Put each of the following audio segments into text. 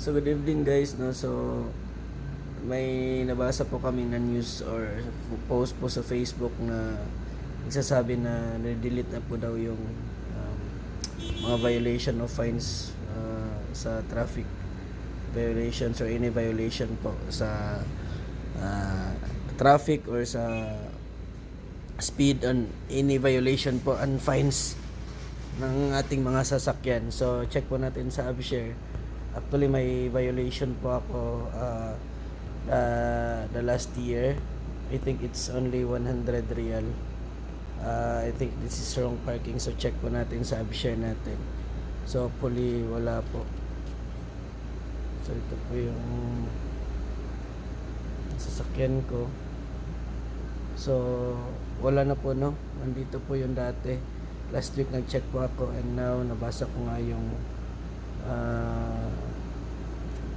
So good evening guys, no. So may nabasa po kami na news or post po sa Facebook na nagsasabi na na-delete na po daw yung mga violation of fines sa traffic violations or any violation po sa traffic or sa speed and any violation po and fines ng ating mga sasakyan. So check po natin sa AbShare. Actually may violation po ako the last year. I think it's only 100 real. I think this is wrong parking. So check po natin sa AbShare natin. So hopefully wala po. So ito po yung sasakyan ko. So wala na po, no. Nandito po yung dati. Last week nag-check po ako and now nabasa ko nga yung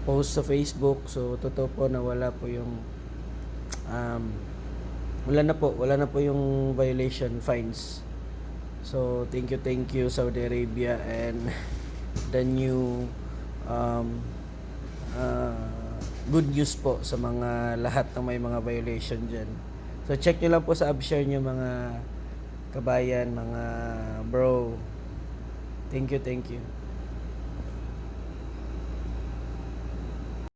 post sa Facebook. So totoo po na wala po yung wala na po yung violation fines. So thank you Saudi Arabia and the new good news po sa mga lahat ng may mga violation dyan. So check nyo lang po sa AbShare nyo mga kabayan, mga bro. Thank you.